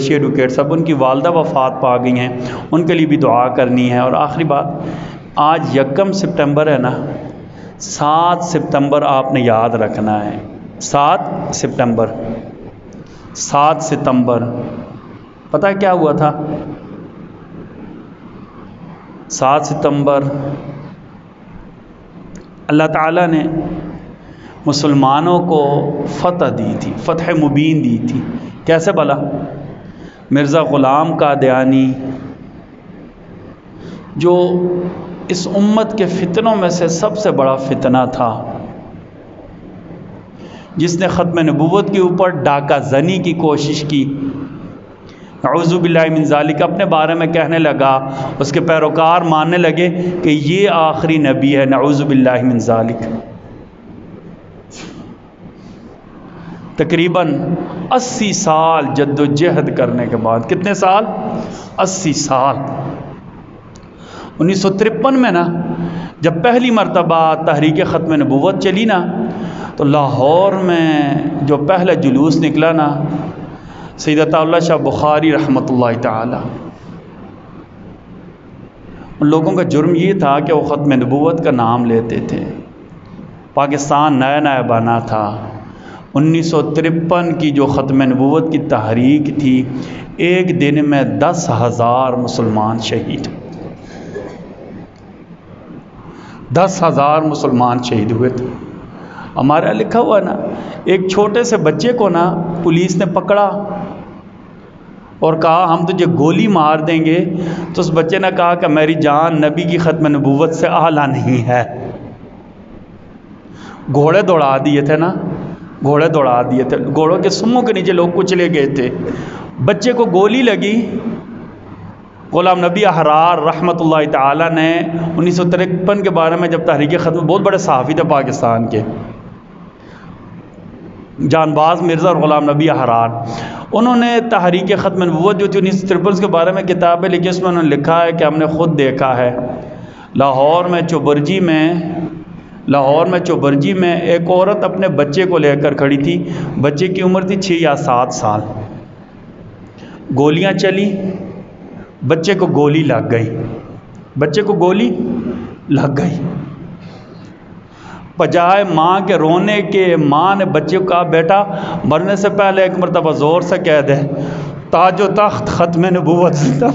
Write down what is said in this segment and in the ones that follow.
Qureshi advocate صاحب، ان کی والدہ وفات پا گئی ہیں، ان کے لیے بھی دعا کرنی ہے۔ اور آخری بات، آج 1 سپٹمبر ہے نا، 7 سپتمبر آپ نے یاد رکھنا ہے۔ 7 ستمبر پتہ ہے کیا ہوا تھا؟ 7 ستمبر اللہ تعالیٰ نے مسلمانوں کو فتح دی تھی، فتح مبین دی تھی۔ کیسے بھلا؟ مرزا غلام قادیانی جو اس امت کے فتنوں میں سے سب سے بڑا فتنہ تھا، جس نے ختم نبوت کے اوپر ڈاکہ زنی کی کوشش کی، نعوذ باللہ من ذالک، اپنے بارے میں کہنے لگا، اس کے پیروکار ماننے لگے کہ یہ آخری نبی ہے، نعوذ باللہ من ذالک۔ تقریباً 80 سال جد و جہد کرنے کے بعد، کتنے سال؟ 80 سال۔ 1953 میں نا، جب پہلی مرتبہ تحریک ختم نبوت چلی نا، تو لاہور میں جو پہلا جلوس نکلا نا، سید عطا اللہ شاہ بخاری رحمۃ اللہ تعالی، ان لوگوں کا جرم یہ تھا کہ وہ ختم نبوت کا نام لیتے تھے۔ پاکستان نیا نیا بنا تھا۔ 1953 کی جو ختم نبوت کی تحریک تھی، ایک دن میں 10,000 مسلمان شہید، 10,000 مسلمان شہید ہوئے تھے۔ ہمارے یہاں لکھا ہوا نا، ایک چھوٹے سے بچے کو نا پولیس نے پکڑا اور کہا ہم تجھے گولی مار دیں گے، تو اس بچے نے کہا کہ میری جان نبی کی ختم نبوت سے اعلیٰ نہیں ہے۔ گھوڑے دوڑا دیے تھے نا، گھوڑے دوڑا دیے تھے، گھوڑوں کے سموں کے نیچے لوگ کچلے گئے تھے۔ بچے کو گولی لگی۔ غلام نبی احرار رحمۃ اللہ تعالی نے 1953 کے بارے میں جب تحریک ختم، بہت بڑے صحافی تھے پاکستان کے، جان باز مرزا اور غلام نبی احرار، انہوں نے تحریک ختم نبوت جو تھی 1953 کے بارے میں کتابیں لکھی، اس میں انہوں نے لکھا ہے کہ ہم نے خود دیکھا ہے لاہور میں چوبرجی میں ایک عورت اپنے بچے کو لے کر کھڑی تھی، بچے کی عمر تھی 6 یا 7 سال، گولیاں چلی، بچے کو گولی لگ گئی، بجائے ماں کے رونے کے، ماں نے بچے کو کہا بیٹا مرنے سے پہلے ایک مرتبہ زور سے کہہ دے تاج و تخت ختم نبوت زندہ۔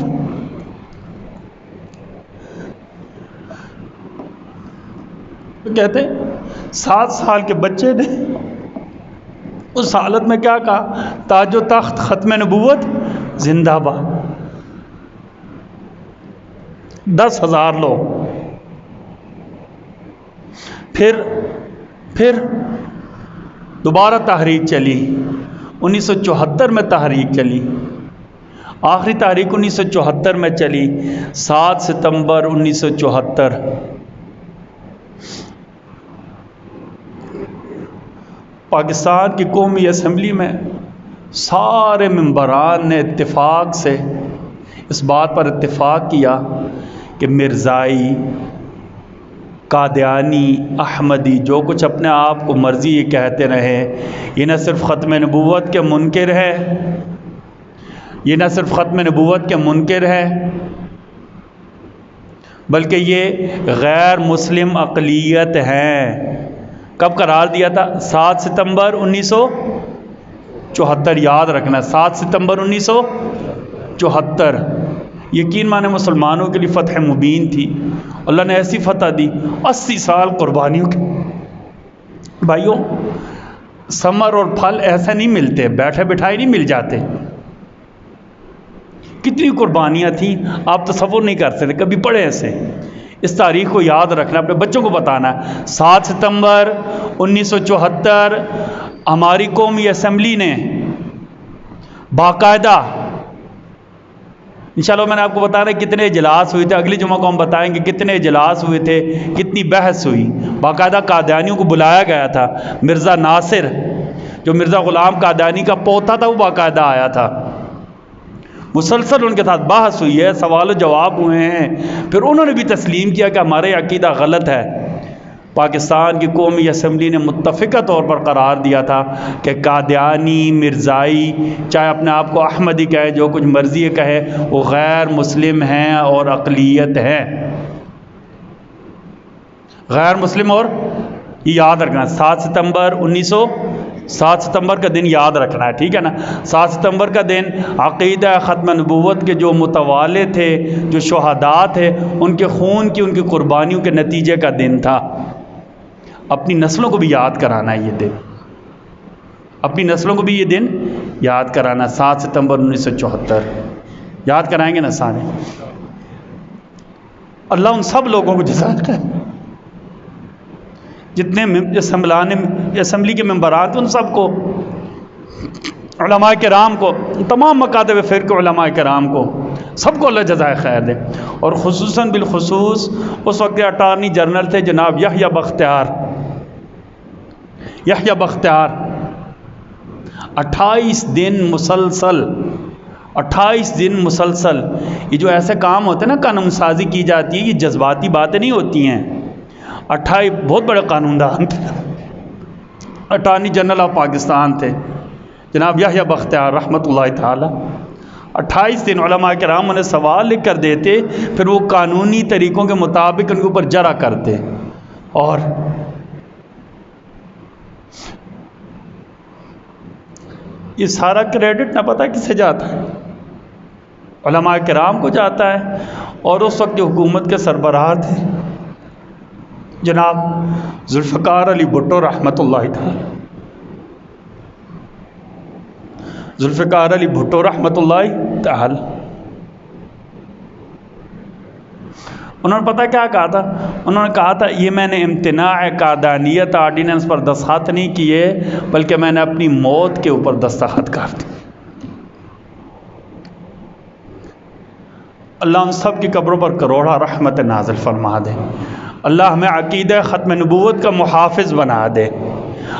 کہتے 7 سال کے بچے نے اس حالت میں کیا کہا؟ تاج و تخت ختم نبوت زندہ باد۔ 10,000 لوگ۔ پھر دوبارہ تحریک چلی، 1974 میں تحریک چلی، آخری تحریک 1974 میں چلی، 7 ستمبر 1974۔ پاکستان کی قومی اسمبلی میں سارے ممبران نے اتفاق سے اس بات پر اتفاق کیا کہ مرزائی، قادیانی، احمدی، جو کچھ اپنے آپ کو مرضی یہ کہتے رہے، یہ نہ صرف ختم نبوت کے منکر ہے، بلکہ یہ غیر مسلم اقلیت ہیں۔ کب قرار دیا تھا؟ 7 ستمبر 1974، یاد رکھنا، 7 ستمبر 1974۔ یقین مانے مسلمانوں کے لیے فتح مبین تھی، اللہ نے ایسی فتح دی، 80 سال قربانیوں کے۔ بھائیوں، ثمر اور پھل ایسے نہیں ملتے، بیٹھے بٹھائے نہیں مل جاتے۔ کتنی قربانیاں تھیں آپ تصور نہیں کر سکتے، کبھی پڑھے ایسے۔ اس تاریخ کو یاد رکھنا، اپنے بچوں کو بتانا ہے۔ 7 ستمبر 1974 ہماری قومی اسمبلی نے باقاعدہ، انشاءاللہ میں نے آپ کو بتانا ہے کتنے اجلاس ہوئے تھے، اگلی جمعہ کو ہم بتائیں گے کتنے اجلاس ہوئے تھے، کتنی بحث ہوئی، باقاعدہ قادیانیوں کو بلایا گیا تھا۔ مرزا ناصر جو مرزا غلام قادیانی کا پوتا تھا، وہ باقاعدہ آیا تھا، مسلسل ان کے ساتھ بحث ہوئی ہے، سوال و جواب ہوئے ہیں، پھر انہوں نے بھی تسلیم کیا کہ ہمارے عقیدہ غلط ہے۔ پاکستان کی قومی اسمبلی نے متفقہ طور پر قرار دیا تھا کہ قادیانی، مرزائی، چاہے اپنے آپ کو احمدی کہے، جو کچھ مرضی کہے، وہ غیر مسلم ہیں اور اقلیت ہیں، غیر مسلم۔ اور یہ یاد رکھنا، 7 ستمبر کا دن یاد رکھنا ہے، ٹھیک ہے نا۔ 7 ستمبر کا دن عقیدہ ختم نبوت کے جو متوالے تھے، جو شہداء تھے، ان کے خون کی، ان کی قربانیوں کے نتیجے کا دن تھا۔ اپنی نسلوں کو بھی یاد کرانا ہے یہ دن، اپنی نسلوں کو بھی یہ دن یاد کرانا۔ 7 ستمبر 1974 یاد کرائیں گے نا سارے۔ اللہ ان سب لوگوں کو جزائے خیر، جتنے اسمبلی کے ممبران تھے، ان سب کو، علماء کرام کو، تمام مکاتب فرقہ علماء کرام کو، سب کو اللہ جزائے خیر دے۔ اور خصوصاً بالخصوص اس وقت اٹارنی جنرل تھے جناب یحییٰ بختیار، 28 دن مسلسل، یہ جو ایسے کام ہوتے ہیں نا، قانون سازی کی جاتی ہے، یہ جذباتی باتیں نہیں ہوتی ہیں۔ 28 بہت بڑے قانون دان تھے، اٹارنی جنرل آف پاکستان تھے جناب یحییٰ بختیار رحمۃ اللہ تعالی۔ 28 دن علماء کرام انہیں سوال لکھ کر دیتے، پھر وہ قانونی طریقوں کے مطابق ان کے اوپر جرا کرتے، اور یہ سارا کریڈٹ نہ پتہ کسے جاتا ہے، علماء کرام کو جاتا ہے۔ اور اس وقت جو حکومت کے سربراہ تھے جناب ذوالفقار علی بھٹو رحمۃ اللہ تعالی، ذوالفقار علی بھٹو رحمۃ اللہ تعالی، انہوں نے پتہ کیا کہا تھا؟ انہوں نے کہا تھا یہ میں نے امتناع قادیانیت آرڈیننس پر دستخط نہیں کیے، بلکہ میں نے اپنی موت کے اوپر دستخط کر دی۔ اللہ ان سب کی قبروں پر کروڑا رحمت نازل فرما دے۔ اللہ ہمیں عقیدہ ختم نبوت کا محافظ بنا دے۔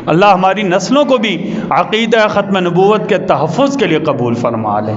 اللہ ہماری نسلوں کو بھی عقیدہ ختم نبوت کے تحفظ کے لیے قبول فرما لے۔